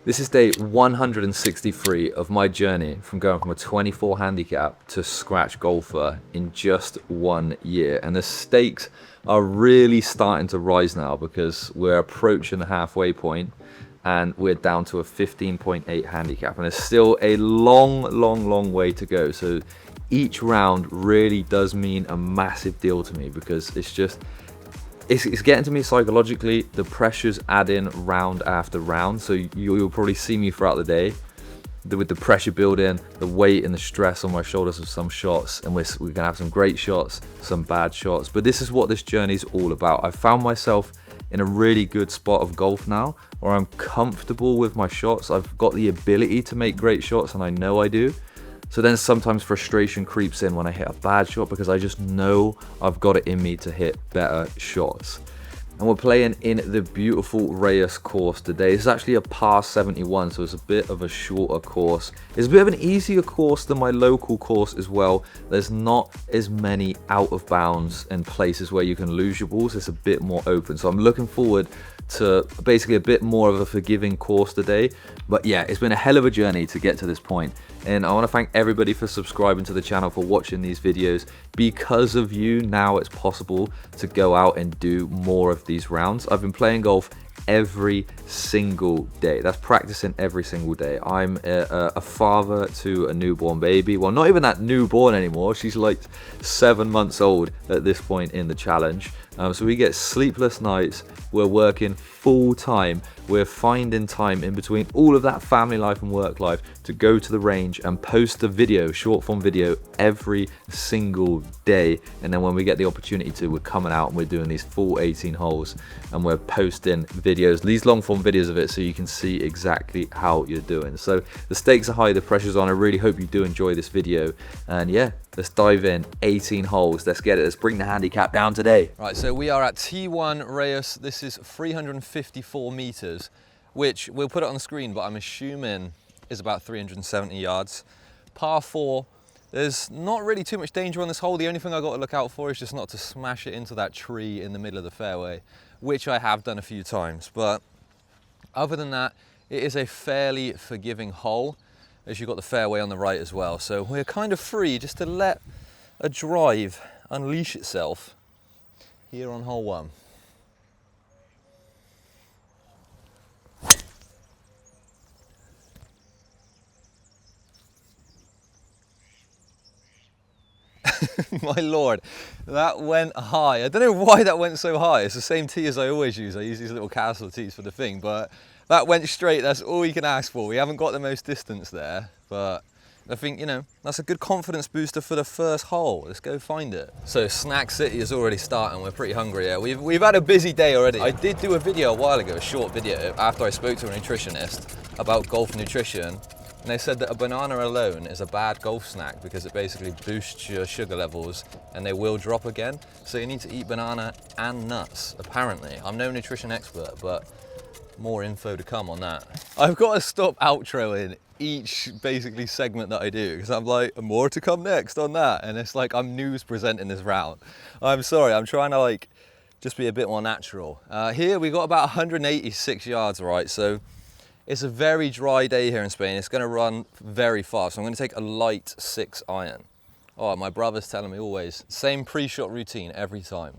This is day 163 of my journey from going from a 24 handicap to scratch golfer in just 1 year. And the stakes are really starting to rise now because we're approaching the halfway point and we're down to a 15.8 handicap. And there's still a long way to go. So each round really does mean a massive deal to me because it's getting to me psychologically. The pressure's adding round after round, so you'll probably see me throughout the day with the pressure building, the weight and the stress on my shoulders of some shots, and we're gonna have some great shots, some bad shots, but this is what this journey is all about. I found myself in a really good spot of golf now where I'm comfortable with my shots. I've got the ability to make great shots, and I know I do. So then sometimes frustration creeps in when I hit a bad shot because I just know I've got it in me to hit better shots. And we're playing in the beautiful Reus course today. This is actually a par 71, so it's a bit of a shorter course. It's a bit of an easier course than my local course as well. There's not as many out of bounds and places where you can lose your balls. It's a bit more open. So I'm looking forward to basically a bit more of a forgiving course today. But yeah, it's been a hell of a journey to get to this point. And I want to thank everybody for subscribing to the channel, for watching these videos. Because of you, now it's possible to go out and do more of these rounds. I've been playing golf every single day. That's practicing every single day. I'm a father to a newborn baby. Well, not even that newborn anymore. She's like 7 months old at this point in the challenge. So we get sleepless nights. We're working full time. We're finding time in between all of that family life and work life to go to the range and post a video, short form video, every single day. And then when we get the opportunity to, we're coming out and we're doing these full 18 holes and we're posting videos, these long form videos of it, so you can see exactly how you're doing. So the stakes are high, the pressure's on. I really hope you do enjoy this video. And yeah, let's dive in. 18 holes, let's get it. Let's bring the handicap down today. Right, so we are at T1 Reus. This is 354 meters, which we'll put it on the screen, but I'm assuming is about 370 yards. Par 4. There's not really too much danger on this hole. The only thing I got to look out for is just not to smash it into that tree in the middle of the fairway, which I have done a few times. But other than that, it is a fairly forgiving hole, as you've got the fairway on the right as well. So we're kind of free just to let a drive unleash itself here on hole 1. My lord, that went high. I don't know why that went so high. It's the same tee as I always use. I use these little castle tees for the thing, but that went straight. That's all you can ask for. We haven't got the most distance there, but I think, you know, that's a good confidence booster for the first hole. Let's go find it. So Snack City is already starting. We're pretty hungry here. We've had a busy day already. I did do a video a while ago, a short video, after I spoke to a nutritionist about golf nutrition. And they said that a banana alone is a bad golf snack because it basically boosts your sugar levels and they will drop again. So you need to eat banana and nuts, apparently. I'm no nutrition expert, but more info to come on that. I've got to stop outroing each basically segment that I do because I'm like, more to come next on that. And it's like I'm news presenting this round. I'm sorry, I'm trying to like just be a bit more natural. Here we got about 186 yards, right? So it's a very dry day here in Spain. It's going to run very fast. So I'm going to take a light 6 iron. Oh, my brother's telling me always, same pre-shot routine every time.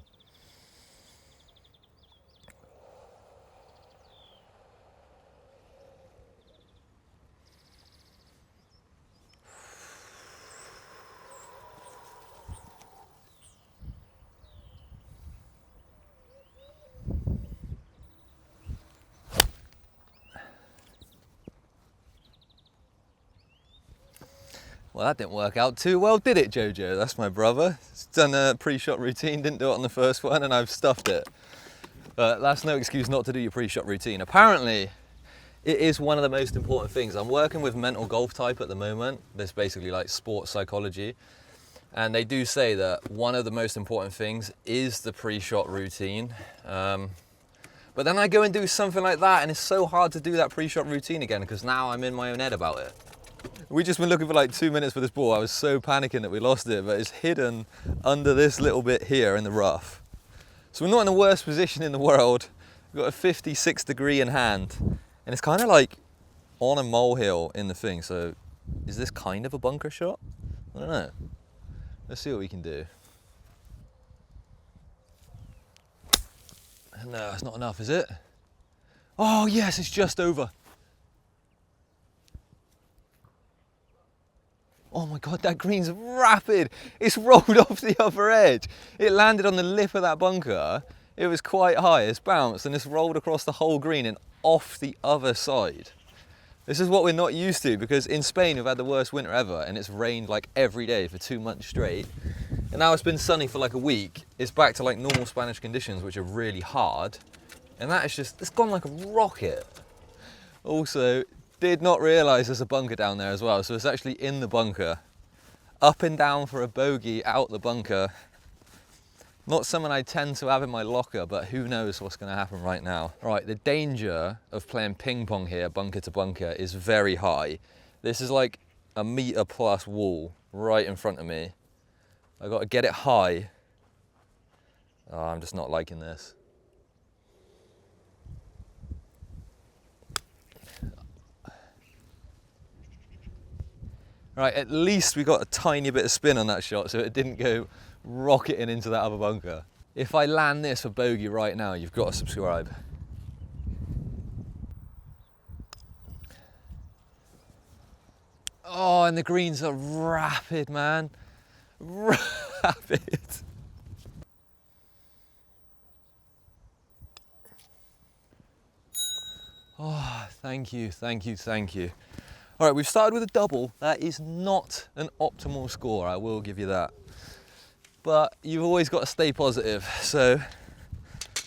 Well, that didn't work out too well, did it, Jojo? That's my brother. He's done a pre-shot routine, didn't do it on the first one, and I've stuffed it. But that's no excuse not to do your pre-shot routine. Apparently, it is one of the most important things. I'm working with mental golf type at the moment. There's basically like sports psychology. And they do say that one of the most important things is the pre-shot routine. But then I go and do something like that, and it's so hard to do that pre-shot routine again because now I'm in my own head about it. We've just been looking for like 2 minutes for this ball. I was so panicking that we lost it, but it's hidden under this little bit here in the rough. So we're not in the worst position in the world. We've got a 56 degree in hand, and it's kind of like on a molehill in the thing, so is this kind of a bunker shot? I don't know. Let's see what we can do. No, it's not enough, is it? Oh yes, it's just over. Oh my God, that green's rapid. It's rolled off the other edge. It landed on the lip of that bunker. It was quite high, it's bounced, and it's rolled across the whole green and off the other side. This is what we're not used to, because in Spain we've had the worst winter ever, and it's rained like every day for 2 months straight. And now it's been sunny for like a week. It's back to like normal Spanish conditions, which are really hard. And that is just, it's gone like a rocket. Also, did not realise there's a bunker down there as well. So it's actually in the bunker. Up and down for a bogey, out the bunker. Not something I tend to have in my locker, but who knows what's going to happen right now. Right, the danger of playing ping pong here, bunker to bunker, is very high. This is like a metre plus wall right in front of me. I've got to get it high. Oh, I'm just not liking this. Right, at least we got a tiny bit of spin on that shot, so it didn't go rocketing into that other bunker. If I land this for bogey right now, you've got to subscribe. Oh, and the greens are rapid, man. Rapid. Oh, thank you, thank you, thank you. All right, we've started with a double. That is not an optimal score, I will give you that. But you've always got to stay positive, so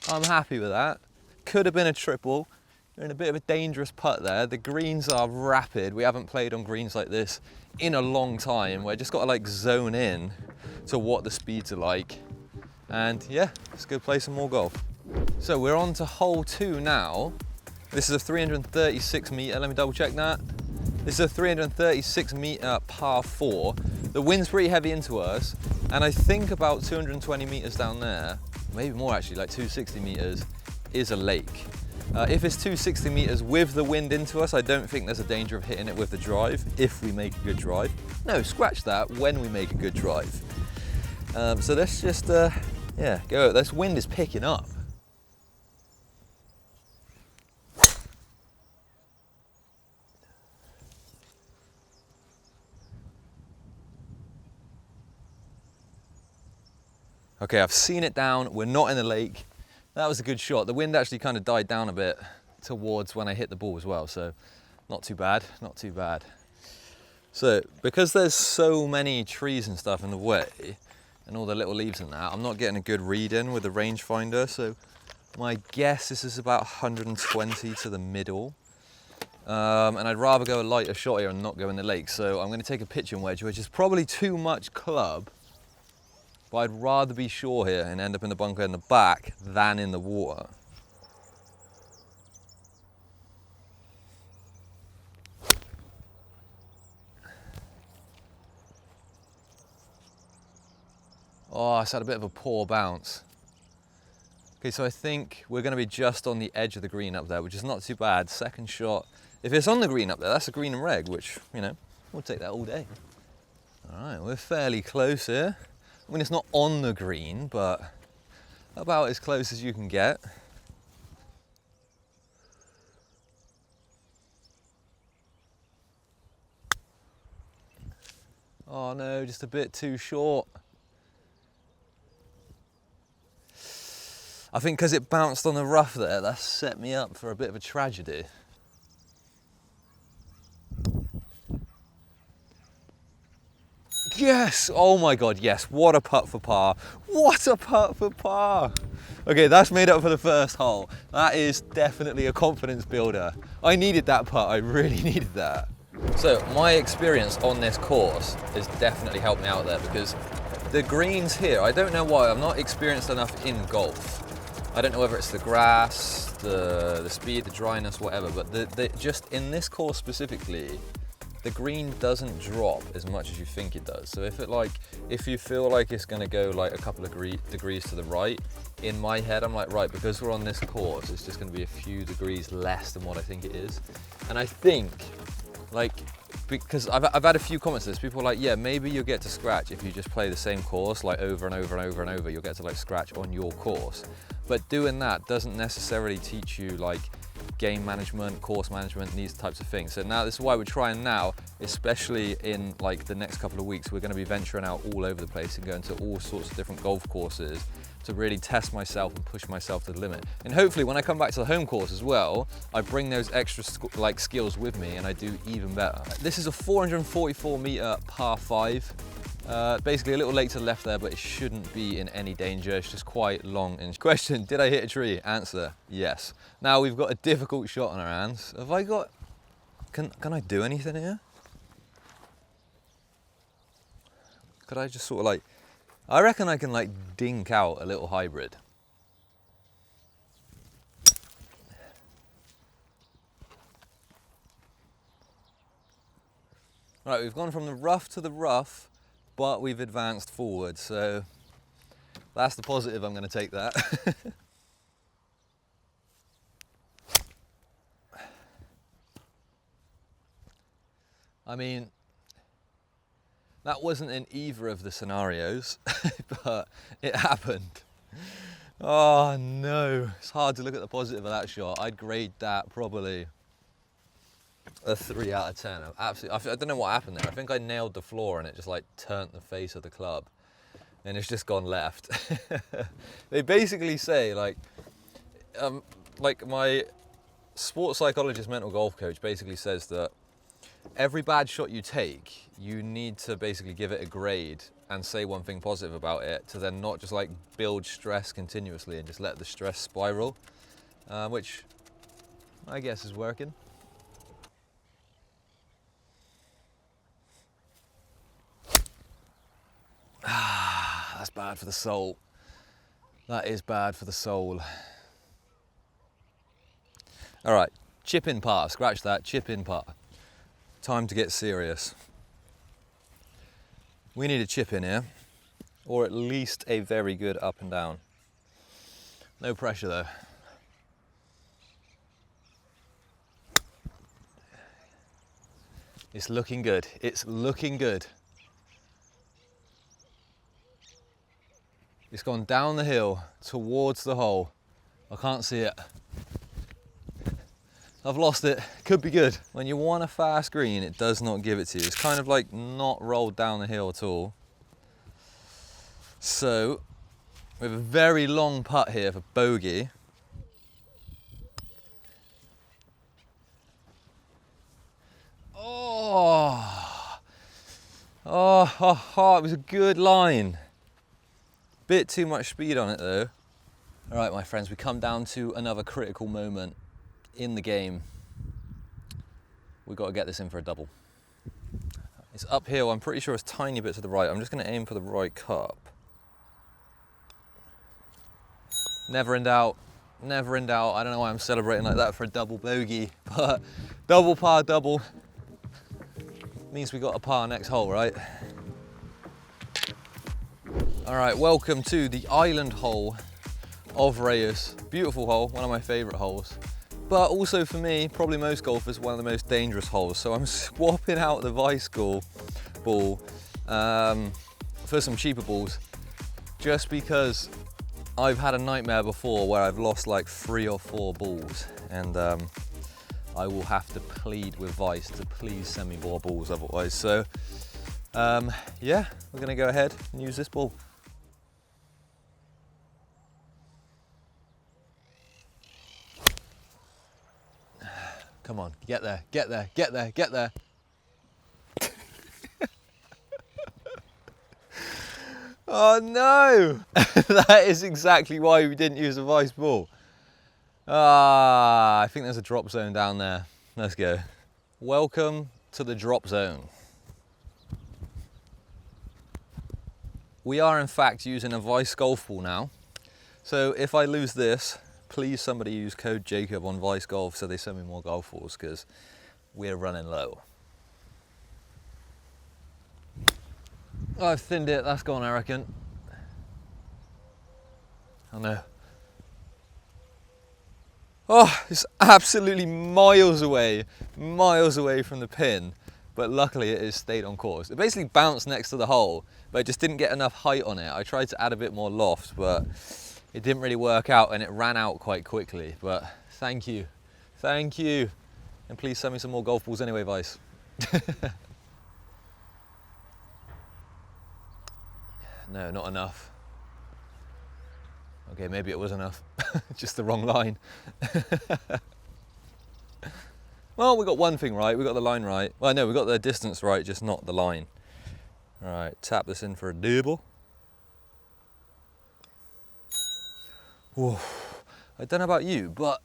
I'm happy with that. Could have been a triple. You're in a bit of a dangerous putt there. The greens are rapid. We haven't played on greens like this in a long time. We're just got to like zone in to what the speeds are like. And yeah, let's go play some more golf. So we're on to hole 2 now. This is a 336 metre, let me double check that. This is a 336 metre par 4. The wind's pretty heavy into us, and I think about 220 metres down there, maybe more actually, like 260 metres, is a lake. If it's 260 metres with the wind into us, I don't think there's a danger of hitting it with the drive, if we make a good drive. No, scratch that, when we make a good drive. So let's just, yeah, go. This wind is picking up. Okay, I've seen it down, we're not in the lake. That was a good shot. The wind actually kind of died down a bit towards when I hit the ball as well, so not too bad, not too bad. So, because there's so many trees and stuff in the way, and all the little leaves and that, I'm not getting a good read in with the rangefinder, so my guess this is about 120 to the middle. And I'd rather go a lighter shot here and not go in the lake, so I'm going to take a pitching wedge, which is probably too much club. But I'd rather be sure here and end up in the bunker in the back than in the water. Oh, it's had a bit of a poor bounce. Okay, so I think we're going to be just on the edge of the green up there, which is not too bad. Second shot. If it's on the green up there, that's a green and reg, which, you know, we'll take that all day. All right, we're fairly close here. I mean, it's not on the green, but about as close as you can get. Oh no, just a bit too short. I think because it bounced on the rough there, that set me up for a bit of a tragedy. Yes! Oh my God, yes. What a putt for par. What a putt for par. Okay, that's made up for the first hole. That is definitely a confidence builder. I needed that putt, I really needed that. So my experience on this course has definitely helped me out there, because the greens here, I don't know why, I'm not experienced enough in golf. I don't know whether it's the grass, the speed, the dryness, whatever, but just in this course specifically, the green doesn't drop as much as you think it does. So if you feel like it's gonna go like a couple of degrees to the right, in my head I'm like, right, because we're on this course, it's just gonna be a few degrees less than what I think it is. And I think, like, because I've had a few comments on this, people are like, yeah, maybe you'll get to scratch if you just play the same course, like over and over and over and over, you'll get to like scratch on your course. But doing that doesn't necessarily teach you like game management, course management, these types of things. So now this is why we're trying now, especially in like the next couple of weeks, we're going to be venturing out all over the place and going to all sorts of different golf courses to really test myself and push myself to the limit. And hopefully when I come back to the home course as well, I bring those extra like skills with me and I do even better. This is a 444 meter par 5. Basically a little late to the left there, but it shouldn't be in any danger. It's just quite long. And question, did I hit a tree? Answer, yes. Now we've got a difficult shot on our hands. Have I got, can I do anything here? Could I just sort of like, I reckon I can like dink out a little hybrid. Right, we've gone from the rough to the rough, but we've advanced forward, so that's the positive. I'm going to take that. I mean, that wasn't in either of the scenarios, but it happened. Oh no, it's hard to look at the positive of that shot. I'd grade that probably a 3 out of 10. Absolutely, I don't know what happened there. I think I nailed the floor and it just like turned the face of the club and it's just gone left. They basically say like my sports psychologist, mental golf coach basically says that every bad shot you take, you need to basically give it a grade and say one thing positive about it to then not just like build stress continuously and just let the stress spiral, which I guess is working. That's bad for the soul. That is bad for the soul. All right, chip in par, scratch that, chip in par. Time to get serious. We need a chip in here, or at least a very good up and down. No pressure though. It's looking good, it's looking good. It's gone down the hill towards the hole. I can't see it. I've lost it. Could be good. When you want a fast green, it does not give it to you. It's kind of like not rolled down the hill at all. So, we have a very long putt here for bogey. Oh, it was a good line. Bit too much speed on it though. All right, my friends, we come down to another critical moment in the game. We've got to get this in for a double. It's uphill, I'm pretty sure it's a tiny bit to the right. I'm just going to aim for the right cup. Never in doubt, never in doubt. I don't know why I'm celebrating like that for a double bogey, but double par double means we got a par next hole, right? All right, welcome to the island hole of Reus. Beautiful hole, one of my favorite holes. But also for me, probably most golfers, one of the most dangerous holes. So I'm swapping out the Vice ball for some cheaper balls, just because I've had a nightmare before where I've lost like 3 or 4 balls, and I will have to plead with Vice to please send me more balls otherwise. So yeah, we're gonna go ahead and use this ball. Come on, get there, get there, get there, get there. Oh no! That is exactly why we didn't use a Vice ball. I think there's a drop zone down there. Let's go. Welcome to the drop zone. We are in fact using a Vice golf ball now. So if I lose this, please somebody use code Jacob on Vice Golf so they send me more golf balls, because we're running low. Oh, I've thinned it, that's gone I reckon. Oh no. Oh, it's absolutely miles away from the pin, but luckily it has stayed on course. It basically bounced next to the hole, but it just didn't get enough height on it. I tried to add a bit more loft, but it didn't really work out, and it ran out quite quickly. But thank you, and please send me some more golf balls anyway, Vice. No, not enough. Okay, maybe it was enough. Just the wrong line. Well, we got one thing right. We got the line right. Well, no, we got the distance right, just not the line. All right, tap this in for a double. Whoa. I don't know about you, but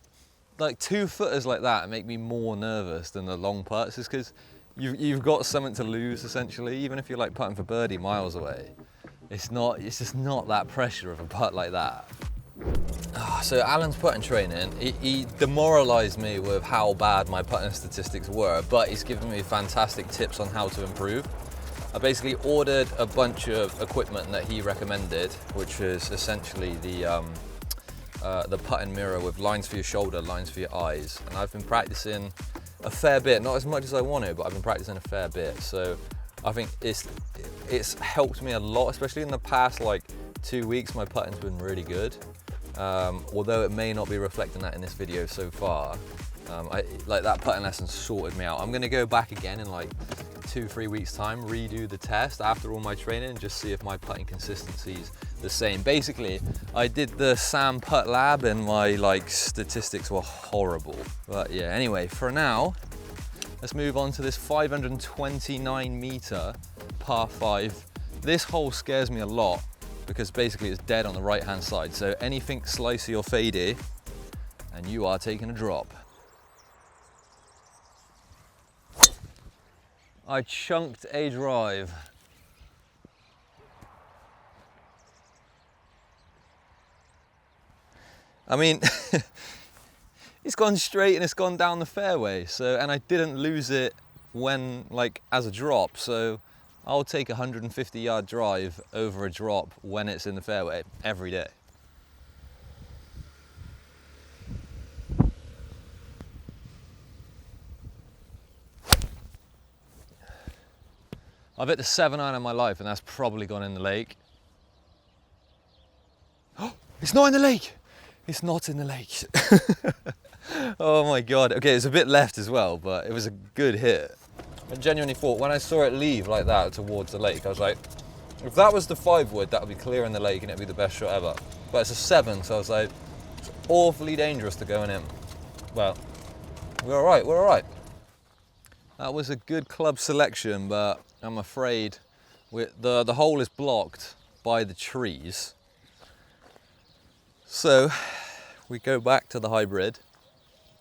like 2-footers like that make me more nervous than the long putts, just because you've got something to lose essentially. Even if you're like putting for birdie miles away, it's just not that pressure of a putt like that. So Alan's putting training, he demoralised me with how bad my putting statistics were, but he's given me fantastic tips on how to improve. I basically ordered a bunch of equipment that he recommended, which is essentially the putting mirror with lines for your shoulder, lines for your eyes, and I've been practicing a fair bit, not as much as I wanted, but I've been practicing a fair bit. So I think it's helped me a lot, especially in the past like 2 weeks. My putting's been really good, although it may not be reflecting that in this video so far. Like that putting lesson sorted me out. I'm gonna go back again in like 2-3 weeks time, redo the test after all my training and just see if my putting consistency's the same. Basically, I did the Sam Putt Lab and my like statistics were horrible. But yeah, anyway, for now, let's move on to this 529 meter par 5. This hole scares me a lot because basically it's dead on the right hand side. So anything slicey or fadey and you are taking a drop. I chunked a drive. I mean, it's gone straight and it's gone down the fairway. So, and I didn't lose it when like as a drop. So I'll take a 150-yard drive over a drop when it's in the fairway every day. I've hit the 7-iron of my life and that's probably gone in the lake. Oh, it's not in the lake. It's not in the lake. Oh my God. Okay, it's a bit left as well, but it was a good hit. I genuinely thought when I saw it leave like that towards the lake, I was like, if that was the 5-wood, that would be clear in the lake and it'd be the best shot ever. But it's a 7, so I was like, it's awfully dangerous to going in. Well, we're all right, we're all right. That was a good club selection, but I'm afraid the hole is blocked by the trees. So we go back to the hybrid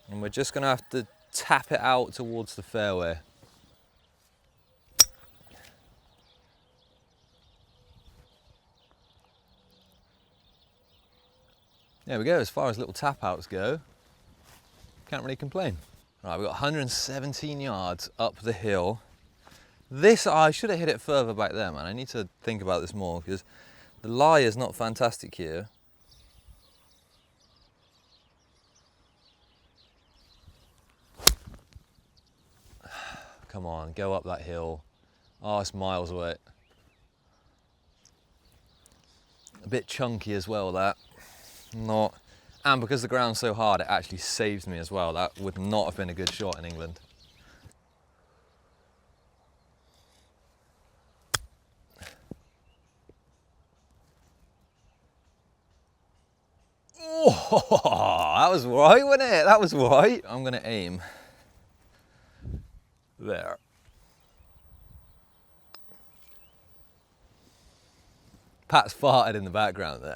and we're just gonna have to tap it out towards the fairway. There we go, as far as little tap outs go, can't really complain. Right, we've got 117 yards up the hill. This, I should have hit it further back there, man. I need to think about this more because the lie is not fantastic here. Come on, go up that hill. Oh, it's miles away. A bit chunky as well, that. Not, and because the ground's so hard, it actually saves me as well. That would not have been a good shot in England. Oh, that was right, wasn't it? That was right. I'm gonna aim there. Pat's farted in the background there.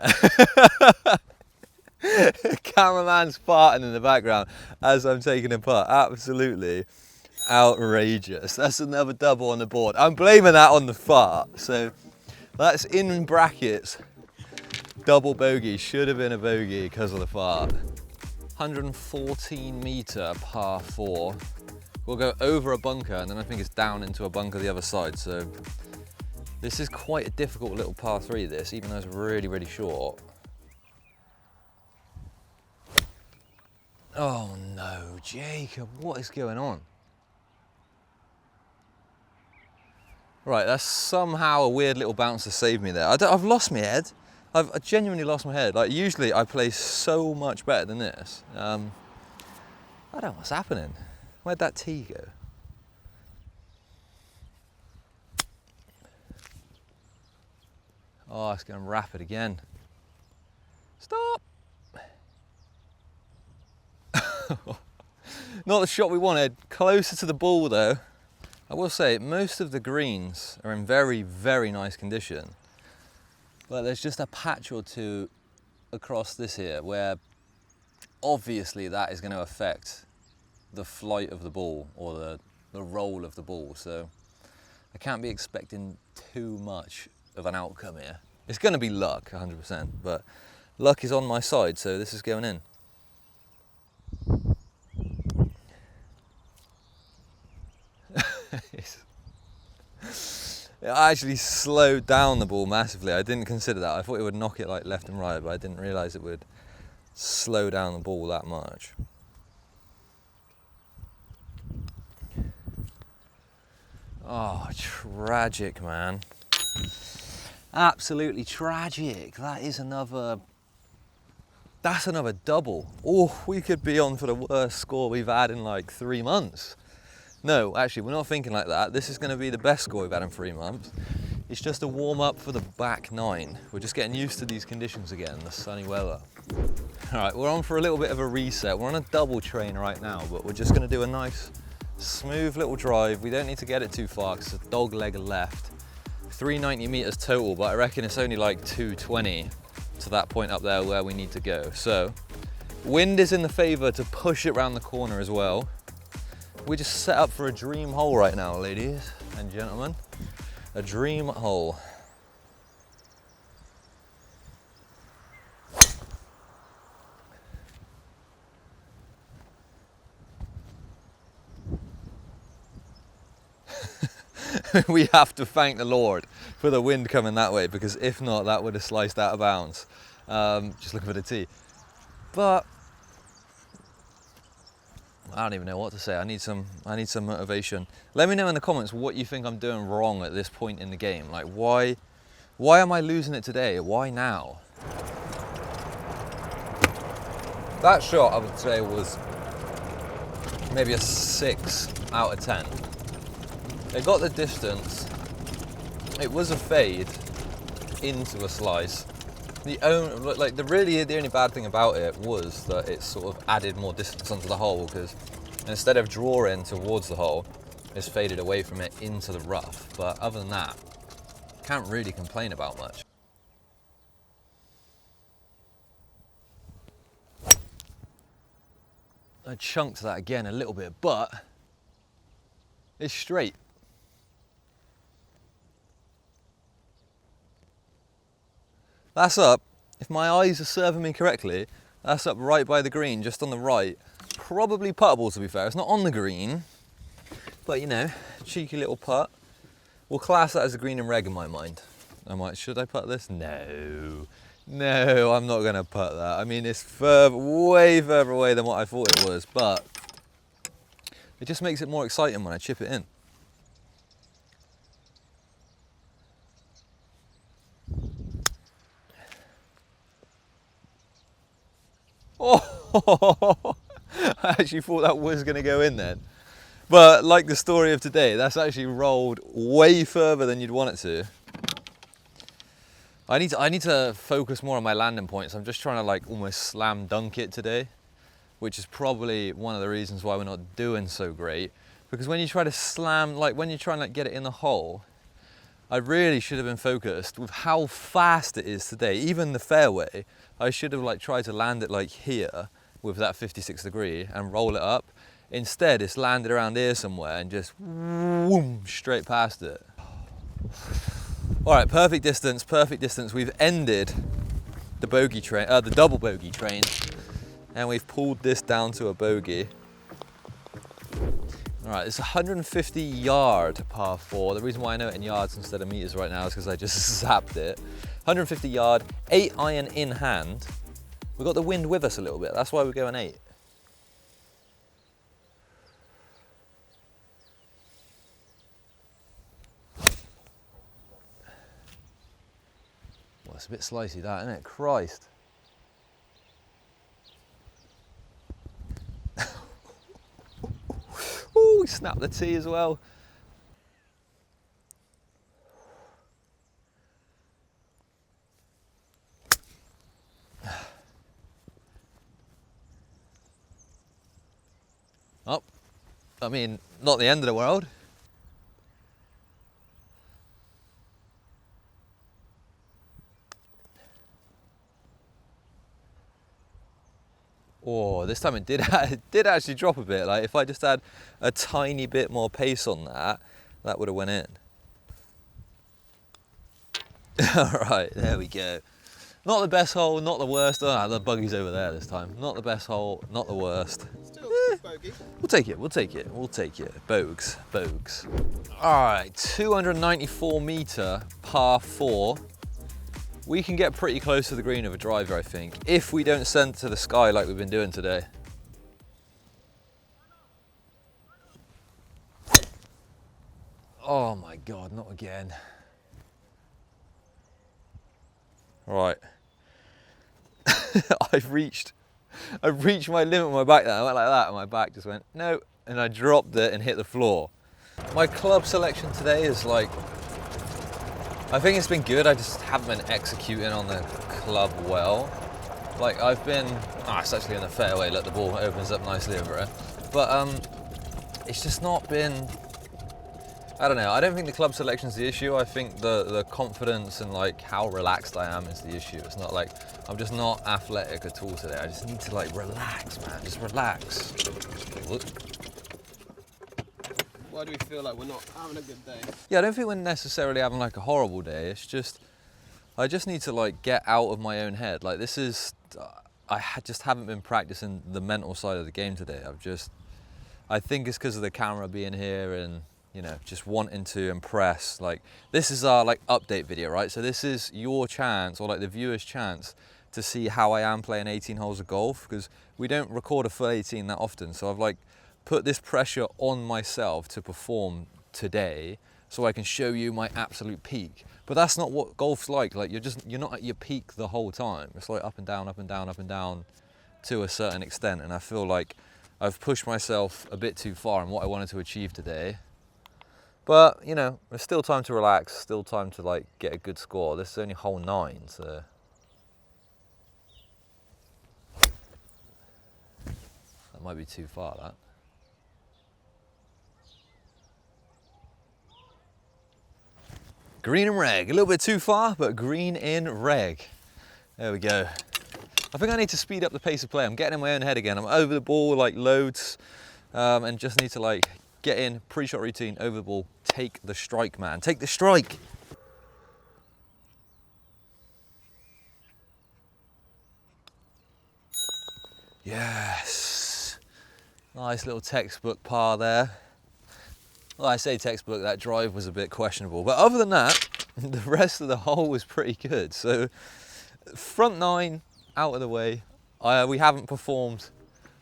Cameraman's farting in the background as I'm taking a putt. Absolutely outrageous. That's another double on the board. I'm blaming that on the fart. So that's in brackets. Double bogey, should have been a bogey because of the fart. 114 meter par 4. We'll go over a bunker and then I think it's down into a bunker the other side. So this is quite a difficult little par 3 this, even though it's really, really short. Oh no, Jacob, what is going on? Right, that's somehow a weird little bounce to save me there. I've lost my head. I genuinely lost my head. Like, usually I play so much better than this. I don't know what's happening. Where'd that tee go? Oh, it's going rapid again. Stop! Not the shot we wanted. Closer to the ball though. I will say, most of the greens are in very, very nice condition. But there's just a patch or two across this here where obviously that is going to affect the flight of the ball or the roll of the ball. So I can't be expecting too much of an outcome here. It's going to be luck, 100%, but luck is on my side, so this is going in. It actually slowed down the ball massively. I didn't consider that. I thought it would knock it like left and right, but I didn't realise it would slow down the ball that much. Oh, tragic, man. Absolutely tragic. That's another double. Oh, we could be on for the worst score we've had in like 3 months. No, actually, we're not thinking like that. This is going to be the best score we've had in 3 months. It's just a warm-up for the back nine. We're just getting used to these conditions again, the sunny weather. All right, we're on for a little bit of a reset. We're on a double train right now, but we're just going to do a nice, smooth little drive. We don't need to get it too far because it's a dog leg left. 390 meters total, but I reckon it's only like 220 to that point up there where we need to go. So, wind is in the favor to push it around the corner as well. We're just set up for a dream hole right now, ladies and gentlemen. A dream hole. We have to thank the Lord for the wind coming that way, because if not, that would have sliced out of bounds. Just looking for the tee. But I don't even know what to say. I need some motivation. Let me know in the comments what you think I'm doing wrong at this point in the game. Like, why am I losing it today? Why now? That shot, I would say, was maybe a 6 out of 10. It got the distance. It was a fade into a slice. The only bad thing about it was that it sort of added more distance onto the hole, because instead of drawing towards the hole, it's faded away from it into the rough. But other than that, can't really complain about much. I chunked that again a little bit, but it's straight. That's up, if my eyes are serving me correctly, that's up right by the green, just on the right. Probably puttable, to be fair. It's not on the green, but you know, cheeky little putt. We'll class that as a green and reg in my mind. Should I putt this? No, I'm not gonna putt that. I mean, it's way further away than what I thought it was, but it just makes it more exciting when I chip it in. Oh, I actually thought that was going to go in then. But like the story of today, that's actually rolled way further than you'd want it to. I need to focus more on my landing points. I'm just trying to like almost slam dunk it today, which is probably one of the reasons why we're not doing so great. Because when you try to slam, like when you try and like get it in the hole, I really should have been focused with how fast it is today. Even the fairway, I should have like tried to land it like here with that 56 degree and roll it up. Instead, it's landed around here somewhere and just whoom, straight past it. All right, perfect distance, perfect distance. We've ended the bogey train, the double bogey train, and we've pulled this down to a bogey. All right, it's a 150 yard par 4. The reason why I know it in yards instead of meters right now is because I just zapped it. 150 yard, 8 iron in hand. We've got the wind with us a little bit. That's why we're going 8. it's a bit slicey that, isn't it? Christ. Ooh, snap the tee as well. Oh, I mean, not the end of the world. Oh, this time it did actually drop a bit. Like if I just had a tiny bit more pace on that, that would have went in. All right, there we go. Not the best hole, not the worst. Ah, the buggy's over there this time. Not the best hole, not the worst. Still bogey. We'll take it, we'll take it, we'll take it. Bogues, bogues. All right, 294 meter par 4. We can get pretty close to the green of a driver, I think, if we don't send to the sky like we've been doing today. Oh my God, not again. All right. I've reached my limit on my back there. I went like that and my back just went, no, and I dropped it and hit the floor. My club selection today is like, I think it's been good. I just haven't been executing on the club well. Like I've been, it's actually in the fairway. Look, the ball opens up nicely over it. But it's just not been, I don't know. I don't think the club selection's the issue. I think the confidence and like how relaxed I am is the issue. It's not like, I'm just not athletic at all today. I just need to like relax, man. Just relax. Whoop. Why do we feel like we're not having a good day? Yeah, I don't think we're necessarily having like a horrible day. It's just, I just need to like get out of my own head. Like this is, just haven't been practicing the mental side of the game today. I think it's because of the camera being here and, you know, just wanting to impress. Like this is our like update video, right? So this is your chance, or like the viewer's chance, to see how I am playing 18 holes of golf, because we don't record a full 18 that often. So I've like put this pressure on myself to perform today so I can show you my absolute peak. But that's not what golf's like. Like you're not at your peak the whole time. It's like up and down, up and down, up and down to a certain extent. And I feel like I've pushed myself a bit too far in what I wanted to achieve today. But, you know, there's still time to relax, still time to like get a good score. This is only hole 9, so. That might be too far, that. Green and reg, a little bit too far, but green in reg. There we go. I think I need to speed up the pace of play. I'm getting in my own head again. I'm over the ball like loads, and just need to like get in, pre-shot routine, over the ball, take the strike, man. Take the strike. Yes. Nice little textbook par there. Well, I say textbook, that drive was a bit questionable. But other than that, the rest of the hole was pretty good. So front 9 out of the way. We haven't performed.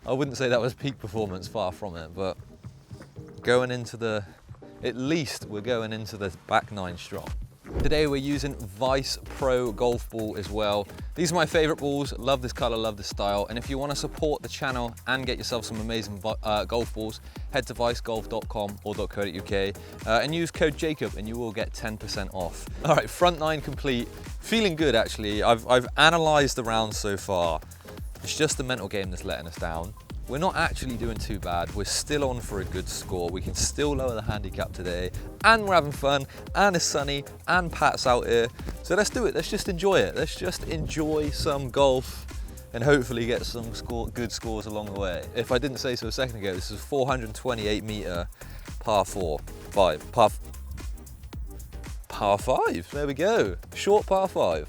I wouldn't say that was peak performance, far from it, but going into the, at least we're going into the back 9 strong. Today we're using Vice Pro golf ball as well. These are my favorite balls. Love this color, love this style. And if you want to support the channel and get yourself some amazing golf balls, head to vicegolf.com or .co.uk and use code Jacob and you will get 10% off. All right, front 9 complete. Feeling good actually. I've analyzed the round so far. It's just the mental game that's letting us down. We're not actually doing too bad. We're still on for a good score. We can still lower the handicap today, and we're having fun, and it's sunny, and Pat's out here. So let's do it. Let's just enjoy it. Let's just enjoy some golf and hopefully get some good scores along the way. If I didn't say so a second ago, this is 428 meter par 5. Par 5, there we go. Short par 5.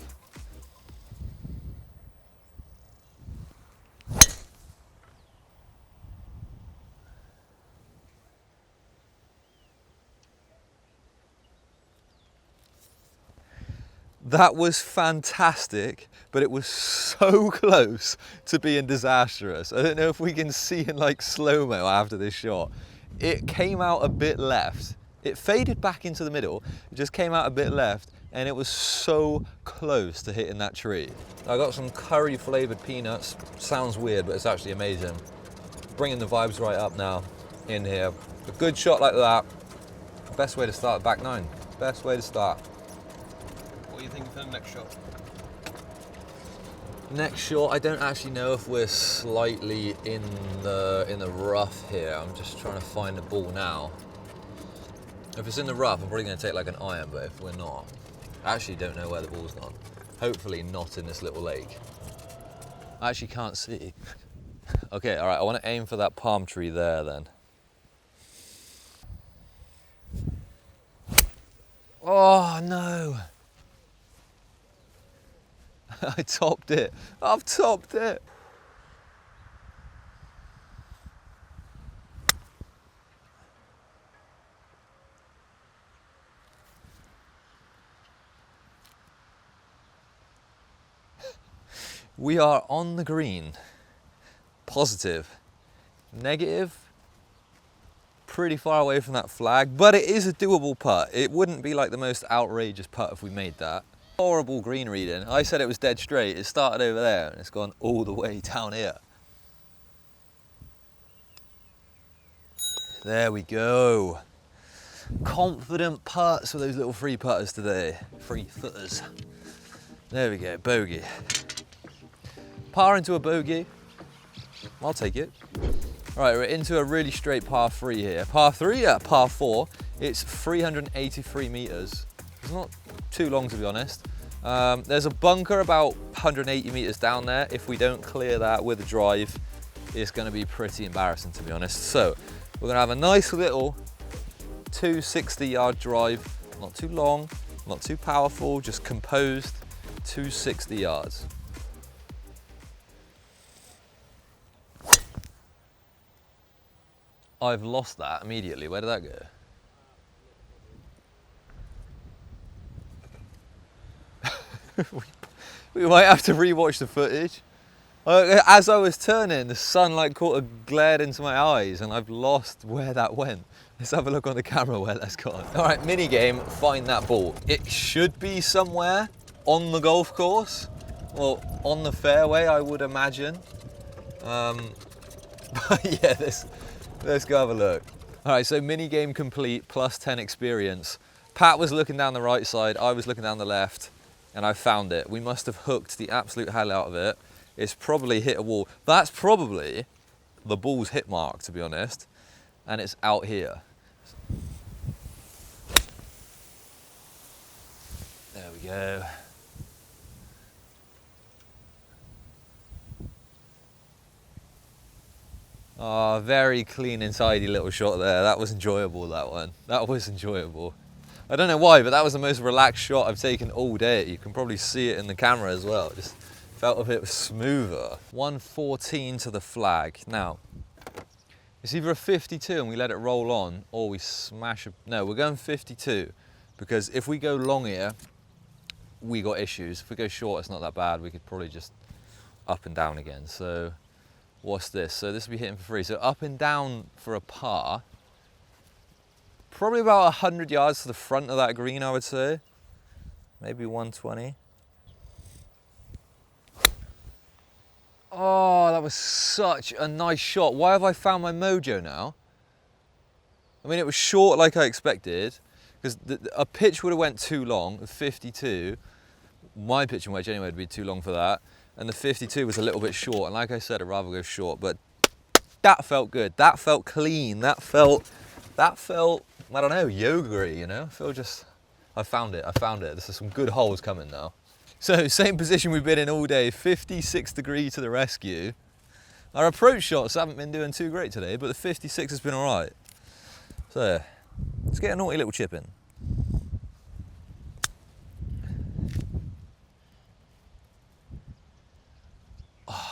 That was fantastic, but it was so close to being disastrous. I don't know if we can see in like slow-mo after this shot. It came out a bit left. It faded back into the middle. It just came out a bit left, and it was so close to hitting that tree. I got some curry flavored peanuts. Sounds weird, but it's actually amazing. Bringing the vibes right up now in here. A good shot like that, best way to start back nine. Best way to start. What are you thinking for the next shot? Next shot, I don't actually know if we're slightly in the rough here. I'm just trying to find the ball now. If it's in the rough, I'm probably going to take like an iron, but if we're not, I actually don't know where the ball's gone. Hopefully not in this little lake. I actually can't see. Okay, all right, I want to aim for that palm tree there then. Oh no! I topped it. I've topped it. We are on the green. Positive. Negative. Pretty far away from that flag, but it is a doable putt. It wouldn't be like the most outrageous putt if we made that. Horrible green reading. I said it was dead straight. It started over there and it's gone all the way down here. There we go. Confident putts with those little free putters today. Free footers. There we go, bogey. Par into a bogey. I'll take it. All right, we're into a really straight par 3 here. Par 3, yeah, par 4. It's 383 meters. It's not too long, to be honest. There's a bunker about 180 meters down there. If we don't clear that with a drive, it's gonna be pretty embarrassing, to be honest. So we're gonna have a nice little 260-yard drive. Not too long, not too powerful, just composed 260 yards. I've lost that immediately. Where did that go? We might have to rewatch the footage. As I was turning, the sun like glared into my eyes and I've lost where that went. Let's have a look on the camera where that's gone. All right, mini game, find that ball. It should be somewhere on the golf course. Well, on the fairway, I would imagine. But yeah, let's go have a look. All right, so mini game complete, plus 10 experience. Pat was looking down the right side, I was looking down the left, and I found it. We must have hooked the absolute hell out of it. It's probably hit a wall. That's probably the ball's hit mark, to be honest, and it's out here. There we go. Oh, very clean and tidy little shot there. That was enjoyable, that one. That was enjoyable. I don't know why, but that was the most relaxed shot I've taken all day. You can probably see it in the camera as well. Just felt a bit smoother. 114 to the flag. Now, it's either a 52 and we let it roll on, or we smash a... No, we're going 52, because if we go long here, we got issues. If we go short, it's not that bad. We could probably just up and down again. So... what's this? So this will be hitting for free. So up and down for a par. Probably about 100 yards to the front of that green, I would say. Maybe 120. Oh, that was such a nice shot. Why have I found my mojo now? I mean, it was short like I expected, because a pitch would have went too long, 52. My pitching wedge anyway would be too long for that. And the 52 was a little bit short, and like I said, I'd rather go short, but that felt good. That felt clean. That felt, I don't know, yoga-y, you know? I found it. There's some good holes coming now. So, same position we've been in all day, 56 degree to the rescue. Our approach shots haven't been doing too great today, but the 56 has been all right. So, let's get a naughty little chip in.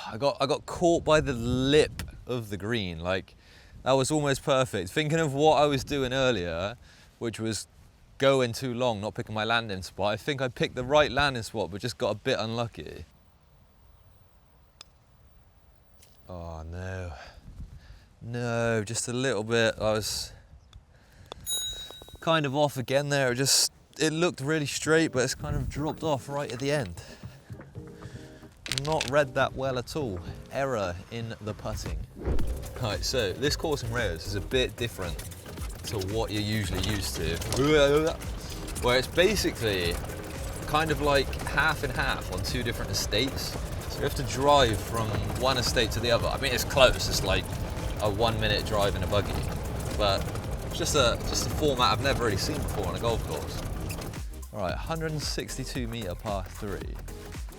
I got caught by the lip of the green. Like, that was almost perfect. Thinking of what I was doing earlier, which was going too long, not picking my landing spot. I think I picked the right landing spot, but just got a bit unlucky. Oh no. No, just a little bit. I was kind of off again there. Just it looked really straight, but it's kind of dropped off right at the end. Not read that well at all. Error in the putting. Right, so this course in Reus is a bit different to what you're usually used to, where it's basically kind of like half and half on two different estates. So you have to drive from one estate to the other. I mean, it's close. It's like a 1 minute drive in a buggy, but it's just a format I've never really seen before on a golf course. All right, 162 meter par 3.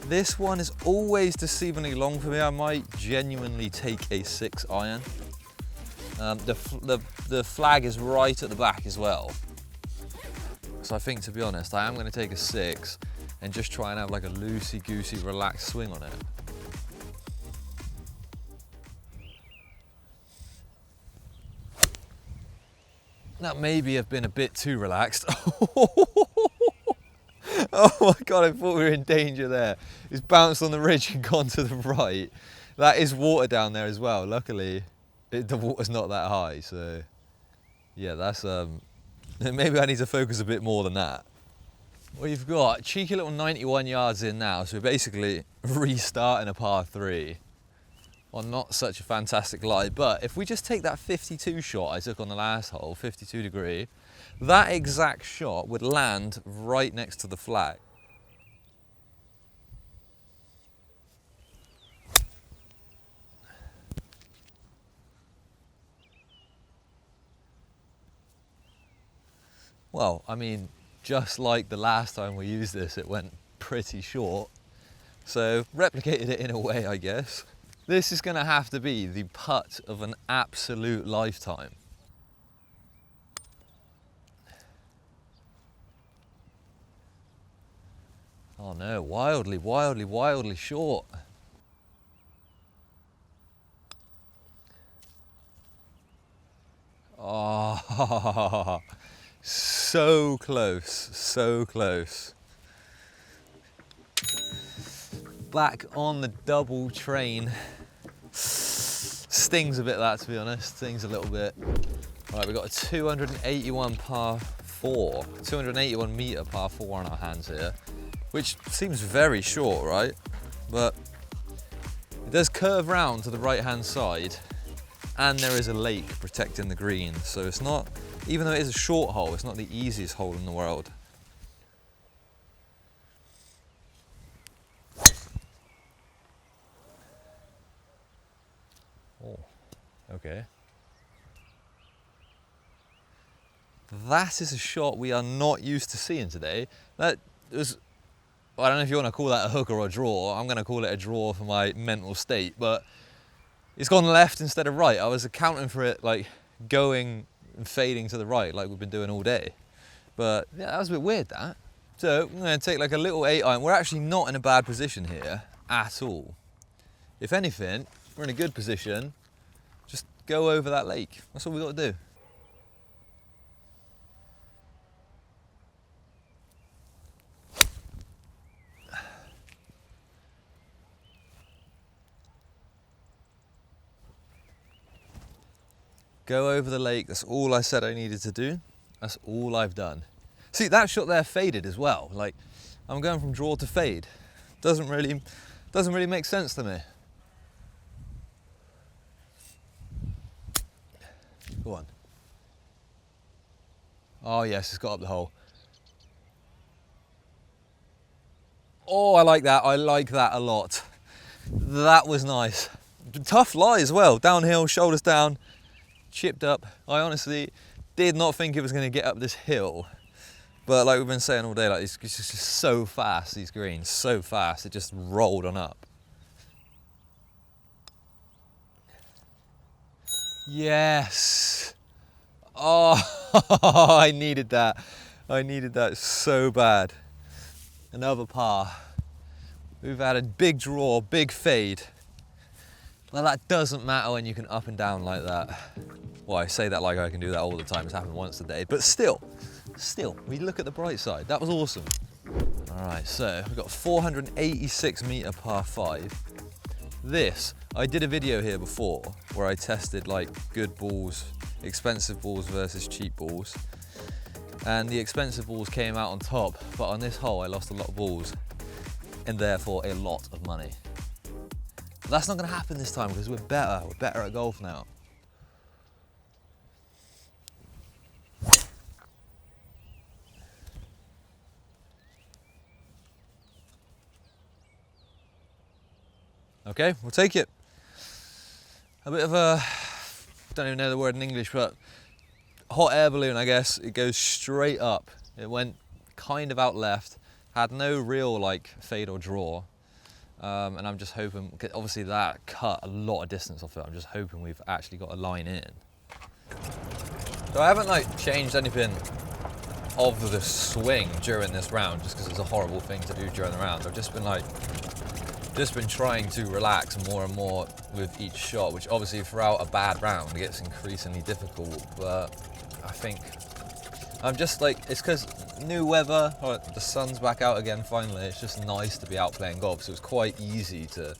This one is always deceivingly long for me. I might genuinely take a 6 iron. The flag is right at the back as well. So I think, to be honest, I am going to take a 6 and just try and have like a loosey-goosey, relaxed swing on it. That maybe have been a bit too relaxed. Oh my God, I thought we were in danger there. It's bounced on the ridge and gone to the right. That is water down there as well. Luckily, the water's not that high, so yeah, that's maybe I need to focus a bit more than that. We've got a cheeky little 91 yards in now, so we're basically restarting a par 3 on not such a fantastic lie. But if we just take that 52 shot I took on the last hole, 52 degree, that exact shot would land right next to the flag. Well, I mean, just like the last time we used this, it went pretty short. So replicated it in a way, I guess. This is gonna have to be the putt of an absolute lifetime. Oh no, wildly, wildly, wildly short. Oh, so close, so close. Back on the double train. Stings a bit, that, to be honest. Stings a little bit. All right, we've got a 281 par 4, 281 meter par 4 on our hands here, which seems very short, right? But it does curve round to the right-hand side, and there is a lake protecting the green. So it's not, even though it is a short hole, it's not the easiest hole in the world. Oh, okay. That is a shot we are not used to seeing today. That was, I don't know if you want to call that a hook or a draw. I'm going to call it a draw for my mental state, but it's gone left instead of right. I was accounting for it like going and fading to the right like we've been doing all day. But yeah, that was a bit weird, that. So I'm going to take like a little 8 iron. We're actually not in a bad position here at all. If anything, we're in a good position. Just go over that lake. That's all we've got to do. Go over the lake, that's all I said I needed to do. That's all I've done. See, that shot there faded as well. Like, I'm going from draw to fade. Doesn't really make sense to me. Go on. Oh yes, it's got up the hole. Oh, I like that a lot. That was nice. Tough lie as well, downhill, shoulders down. Chipped up. I honestly did not think it was going to get up this hill, but like we've been saying all day, like it's just so fast, these greens, so fast, it just rolled on up. Yes. Oh, I needed that so bad. Another par. We've had a big draw, big fade. Well, that doesn't matter when you can up and down like that. Well, I say that like I can do that all the time. It's happened once a day, but still, we look at the bright side. That was awesome. All right, so we've got 486 meter par 5. This, I did a video here before where I tested like good balls, expensive balls versus cheap balls. and the expensive balls came out on top, but on this hole I lost a lot of balls and therefore a lot of money. But that's not going to happen this time because we're better at golf now. Okay, we'll take it. A bit of a, don't even know the word in English, but hot air balloon, I guess. It goes straight up. It went kind of out left, had no real like fade or draw. And I'm just hoping, obviously that cut a lot of distance off it. I'm just hoping we've actually got a line in. So I haven't like changed anything of the swing during this round just because it's a horrible thing to do during the round. I've just been trying to relax more and more with each shot, which obviously throughout a bad round it gets increasingly difficult, but I think I'm just like, it's because new weather, the sun's back out again finally, it's just nice to be out playing golf, so it's quite easy to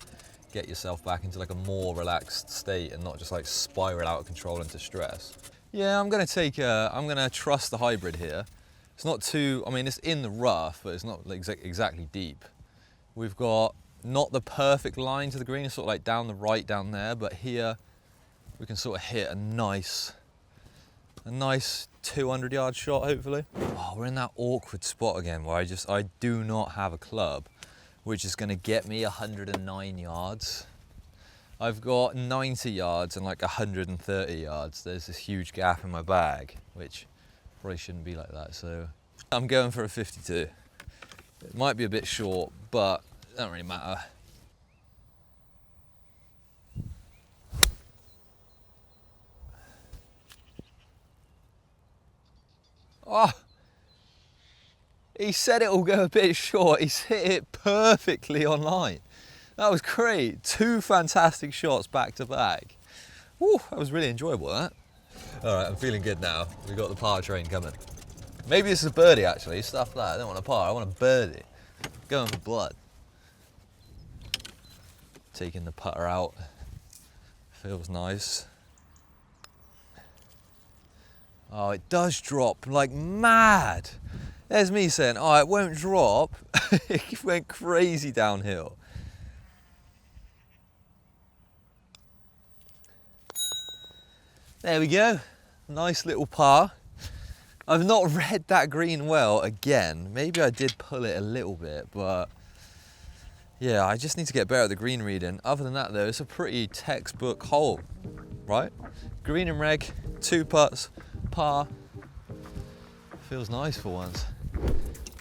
get yourself back into like a more relaxed state and not just like spiral out of control into stress. Yeah, I'm gonna trust the hybrid here. It's not too, I mean it's in the rough, but it's not like exactly deep. We've got not the perfect line to the green, it's sort of like down the right down there, but here we can sort of hit a nice 200-yard shot hopefully. Oh, we're in that awkward spot again where I do not have a club which is going to get me 109 yards. I've got 90 yards and like 130 yards. There's this huge gap in my bag, which probably shouldn't be like that, so I'm going for a 52. It might be a bit short, but it doesn't really matter. Oh, he said it will go a bit short. He's hit it perfectly on line. That was great. 2 fantastic shots back to back. Woo, that was really enjoyable, that. All right, I'm feeling good now. We've got the par train coming. Maybe this is a birdie actually. Stuff that. I don't want a par, I want a birdie. Going for blood. Taking the putter out. Feels nice. Oh, it does drop like mad. There's me saying, oh, it won't drop. It went crazy downhill. There we go. Nice little par. I've not read that green well again. Maybe I did pull it a little bit, but yeah, I just need to get better at the green reading. Other than that though, it's a pretty textbook hole, right? Green and reg, 2 putts, par. Feels nice for once.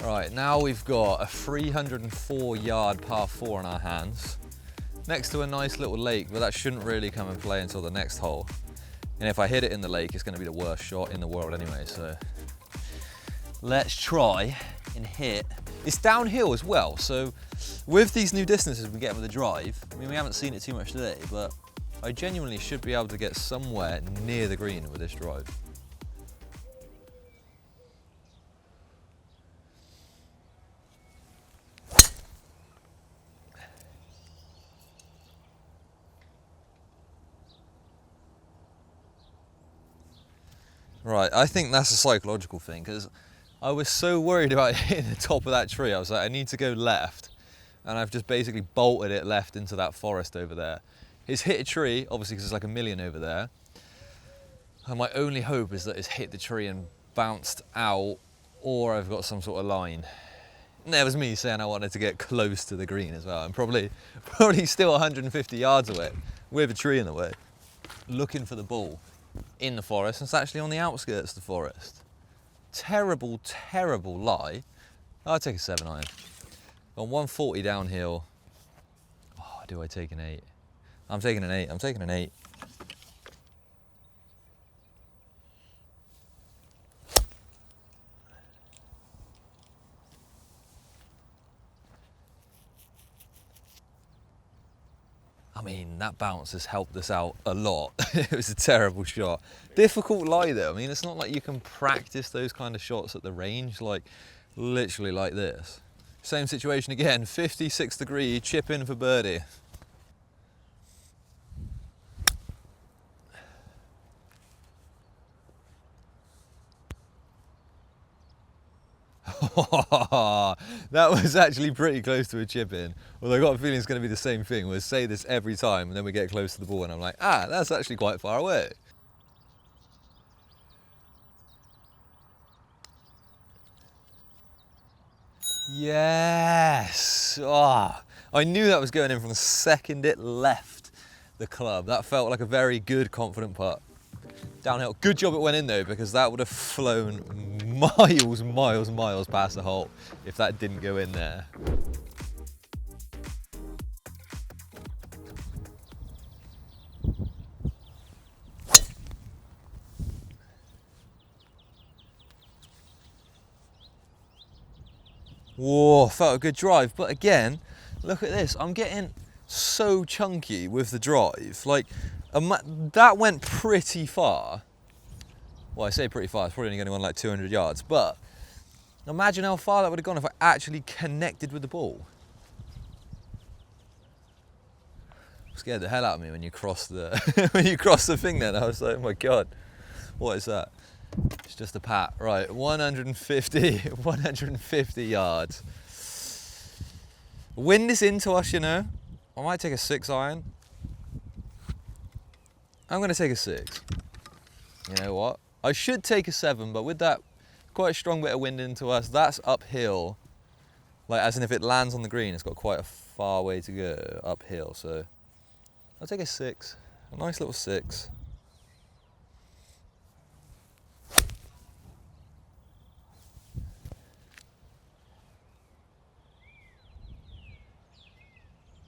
All right, now we've got a 304-yard par 4 in our hands, next to a nice little lake, but that shouldn't really come and play until the next hole. And if I hit it in the lake, it's gonna be the worst shot in the world anyway, so let's try and hit. It's downhill as well, so with these new distances we get with the drive, I mean, we haven't seen it too much today, but I genuinely should be able to get somewhere near the green with this drive. Right, I think that's a psychological thing because I was so worried about hitting the top of that tree. I was like, I need to go left, and I've just basically bolted it left into that forest over there. It's hit a tree, obviously because it's like a million over there, and my only hope is that it's hit the tree and bounced out, or I've got some sort of line. And there was me saying I wanted to get close to the green as well. I'm probably still 150 yards away with a tree in the way, looking for the ball in the forest, and it's actually on the outskirts of the forest. Terrible, terrible lie. I'll take a 7-iron. On 140 downhill. Oh, do I take an 8? I'm taking an 8. I'm taking an 8. I mean, that bounce has helped us out a lot. It was a terrible shot. Difficult lie though. I mean, it's not like you can practice those kind of shots at the range, like literally like this. Same situation again, 56 degree, chip in for birdie. That was actually pretty close to a chip in. Although I got a feeling it's going to be the same thing. We'll say this every time and then we get close to the ball and I'm like, that's actually quite far away. Yes! I knew that was going in from the second it left the club. That felt like a very good, confident putt. Downhill. Good job it went in though, because that would have flown miles past the hole if that didn't go in there. Whoa, felt a good drive, but again, look at this. I'm getting so chunky with the drive. Like, that went pretty far. Well, I say pretty far, it's probably only going to go on like 200 yards, but imagine how far that would have gone if I actually connected with the ball. Scared the hell out of me when you cross the when you cross the thing then. I was like, oh my God, what is that? It's just a pat. Right, 150 yards. Wind is into us, you know. I might take a 6 iron. I'm going to take a 6. You know what? I should take a 7, but with that quite a strong bit of wind into us, that's uphill. Like, as in if it lands on the green, it's got quite a far way to go uphill. So I'll take a 6. A nice little 6.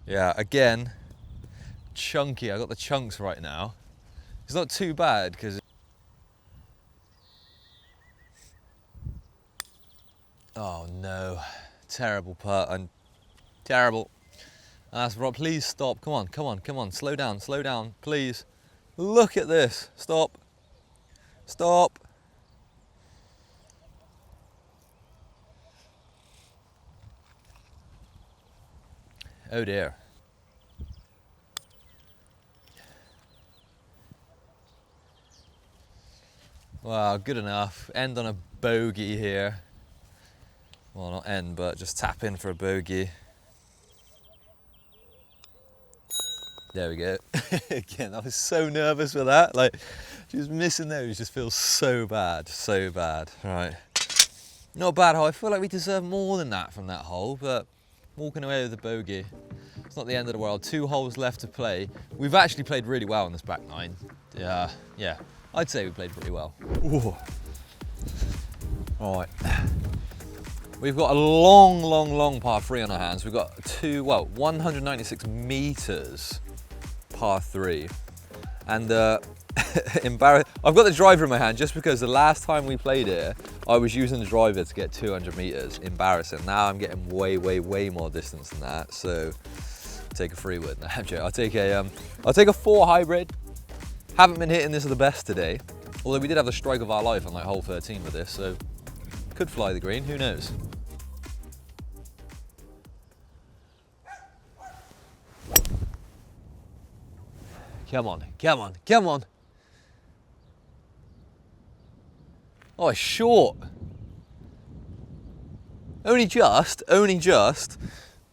Yeah, again, chunky. I got the chunks right now. It's not too bad because. Oh no, terrible putt. I'm terrible. That's right. Please stop. Come on. Slow down, please. Look at this. Stop. Oh dear. Wow, good enough. End on a bogey here. Well, not end, but just tap in for a bogey. There we go. Again, I was so nervous with that. Like, just missing those just feels so bad. Right. Not a bad hole. I feel like we deserve more than that from that hole, but walking away with a bogey. It's not the end of the world. 2 holes left to play. We've actually played really well on this back 9. Yeah, I'd say we played pretty well. Ooh. All right. We've got a long par 3 on our hands. We've got 196 meters par 3. And I've got the driver in my hand just because the last time we played here, I was using the driver to get 200 meters. Embarrassing. Now I'm getting way more distance than that. So take a 3 wood. No, I'm joking. I'll take a 4 hybrid. Haven't been hitting this the best today. Although we did have the strike of our life on like hole 13 with this, so could fly the green. Who knows? Come on. Oh, it's short. Only just,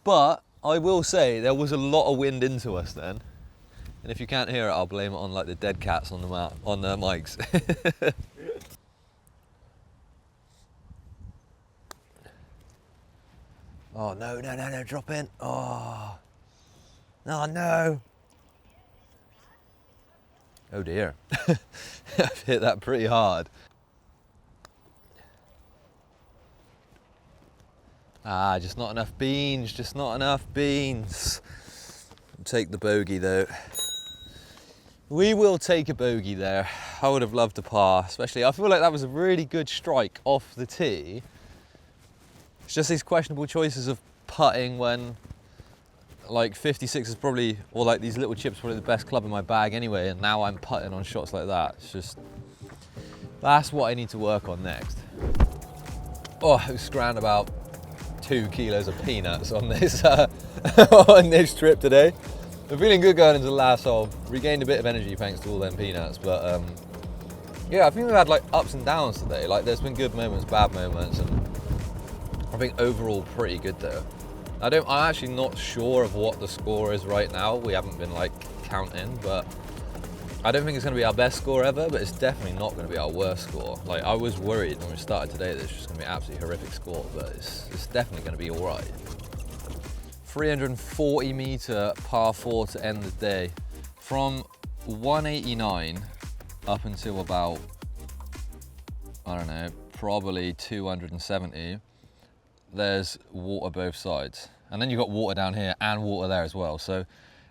but I will say there was a lot of wind into us then. And if you can't hear it, I'll blame it on like the dead cats on the mics. Oh, no, drop in. Oh no. Oh dear. I've hit that pretty hard. Just not enough beans. Take the bogey though. We will take a bogey there. I would have loved a par, especially. I feel like that was a really good strike off the tee. It's just these questionable choices of putting when like 56 is probably, or like these little chips, probably the best club in my bag anyway, and now I'm putting on shots like that. It's just, that's what I need to work on next. Oh, I scrounged about 2 kilos of peanuts on this on this trip today. I'm feeling good going into the last hole. Regained a bit of energy thanks to all them peanuts, but yeah, I think we've had like ups and downs today. Like there's been good moments, bad moments, and I think overall pretty good though. I'm actually not sure of what the score is right now. We haven't been like counting, but I don't think it's going to be our best score ever, but it's definitely not going to be our worst score. Like, I was worried when we started today that it's just going to be an absolutely horrific score, but it's definitely going to be all right. 340 meter par 4 to end the day. From 189 up until about, I don't know, probably 270, there's water both sides. And then you've got water down here and water there as well. So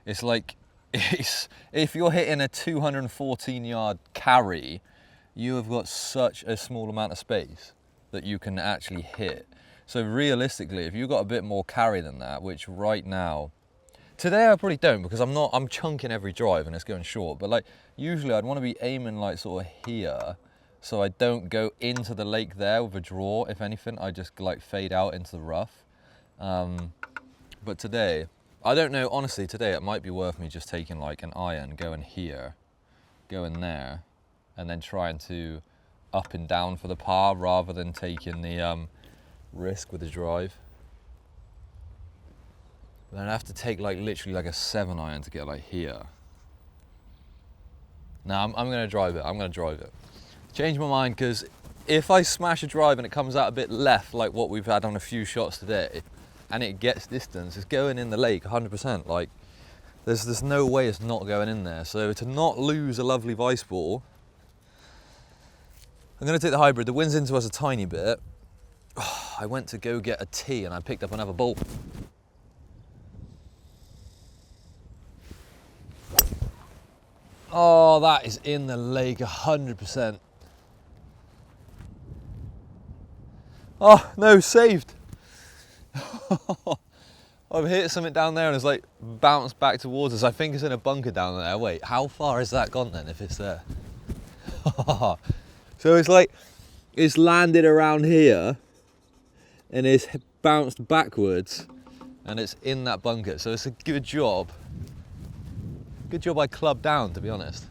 it's like, if you're hitting a 214 yard carry, you have got such a small amount of space that you can actually hit. So realistically, if you've got a bit more carry than that, which right now, today I probably don't, because I'm chunking every drive and it's going short, but like usually I'd want to be aiming like sort of here, so I don't go into the lake there with a draw. If anything, I just like fade out into the rough. But today, I don't know, honestly, today it might be worth me just taking like an iron, going here, going there, and then trying to up and down for the par rather than taking the risk with the drive. But then I have to take like literally like a 7 iron to get like here. No, I'm gonna drive it, I'm gonna drive it. Change my mind, because if I smash a drive and it comes out a bit left like what we've had on a few shots today, and it gets distance, it's going in the lake 100%. Like, there's no way it's not going in there. So to not lose a lovely vice ball, I'm gonna take the hybrid. The wind's into us a tiny bit. Oh, I went to go get a tee and I picked up another ball. Oh, that is in the lake 100%. Oh, no, saved. I've hit something down there and it's like bounced back towards us. I think it's in a bunker down there. Wait, how far has that gone then if it's there? So it's like, it's landed around here and it's bounced backwards and it's in that bunker. So it's a good job. Good job I clubbed down, to be honest.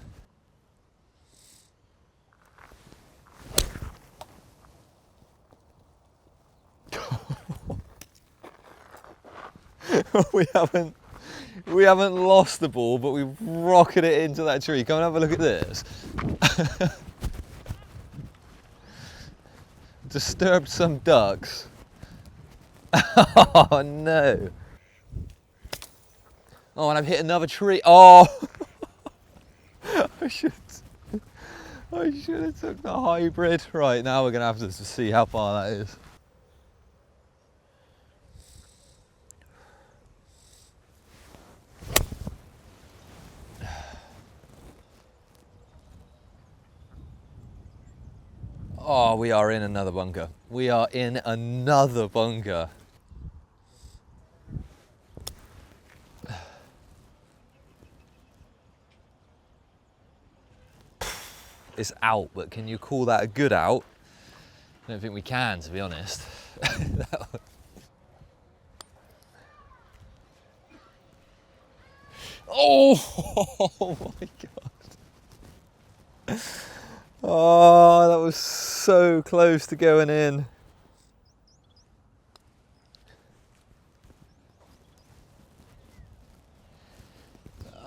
we haven't lost the ball, but we've rocketed it into that tree. Come and have a look at this. Disturbed some ducks. Oh no. Oh, and I've hit another tree. Oh, I should have took the hybrid. Right, now we're gonna have to see how far that is. Oh, we are in another bunker. We are in another bunker. It's out, but can you call that a good out? I don't think we can, to be honest. Oh my God. Oh, that was so close to going in.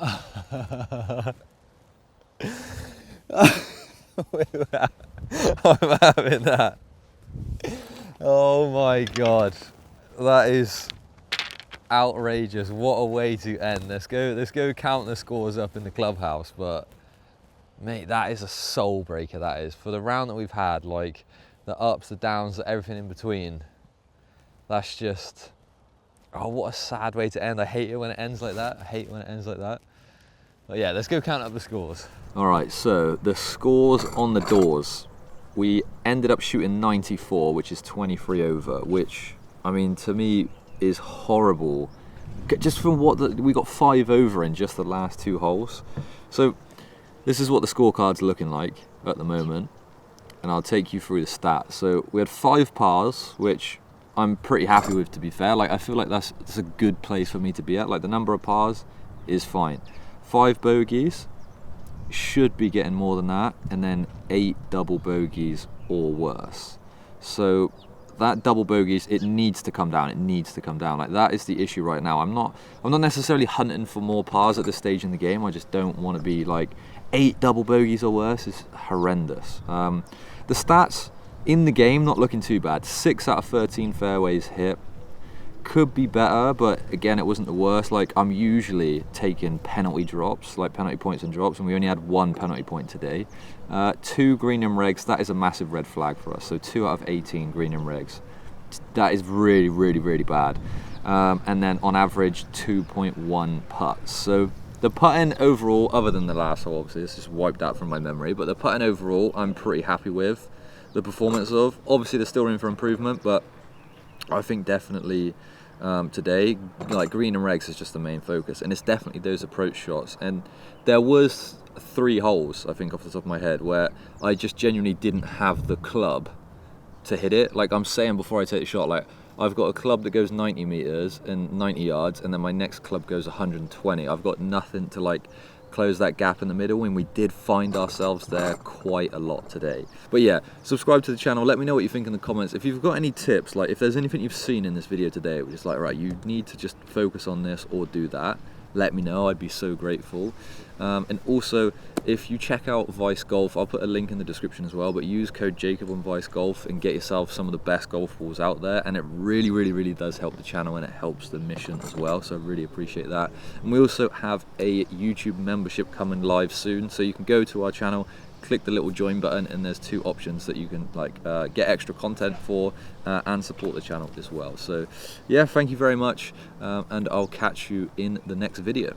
I'm having that. Oh my God, that is outrageous. What a way to end. Let's go count the scores up in the clubhouse. But mate, that is a soul breaker. That is, for the round that we've had, like the ups, the downs, everything in between. That's just, oh, what a sad way to end. I hate it when it ends like that. I hate it when it ends like that. But yeah, let's go count up the scores. All right, so the scores on the doors. We ended up shooting 94, which is 23 over, which, I mean, to me is horrible. Just from we got 5 over in just the last 2 holes. So this is what the scorecard's looking like at the moment, and I'll take you through the stats. So we had 5 pars, which I'm pretty happy with, to be fair. Like, I feel like that's a good place for me to be at. Like, the number of pars is fine. 5 bogeys, should be getting more than that, and then 8 double bogeys or worse. So that double bogeys, it needs to come down. It needs to come down. Like, that is the issue right now. I'm not necessarily hunting for more pars at this stage in the game. I just don't want to be like 8 double bogeys or worse. Is horrendous. The stats in the game not looking too bad. 6 out of 13 fairways hit. Could be better, but again, it wasn't the worst. Like, I'm usually taking penalty drops, like penalty points and drops, and we only had 1 penalty point today. 2 green and regs, that is a massive red flag for us. So 2 out of 18 green and regs. That is really, really, really bad. And then on average, 2.1 putts. So the putting overall, other than the last hole, obviously, this is wiped out from my memory, but the putting overall, I'm pretty happy with the performance of. Obviously, there's still room for improvement, but I think definitely today, like, green and regs is just the main focus, and it's definitely those approach shots. And there was 3 holes, I think off the top of my head, where I just genuinely didn't have the club to hit it. Like, I'm saying before I take the shot, like, I've got a club that goes 90 meters and 90 yards, and then my next club goes 120. I've got nothing to, like, close that gap in the middle, and we did find ourselves there quite a lot today. But yeah, subscribe to the channel, let me know what you think in the comments. If you've got any tips, like if there's anything you've seen in this video today which is like, right, you need to just focus on this or do that, let me know. I'd be so grateful. And also, if you check out Vice Golf, I'll put a link in the description as well, but use code Jacob on Vice Golf and get yourself some of the best golf balls out there, and it really, really, really does help the channel, and it helps the mission as well, so I really appreciate that. And we also have a YouTube membership coming live soon, so you can go to our channel, click the little join button, and there's 2 options that you can, like, get extra content for and support the channel as well. So yeah, thank you very much, and I'll catch you in the next video.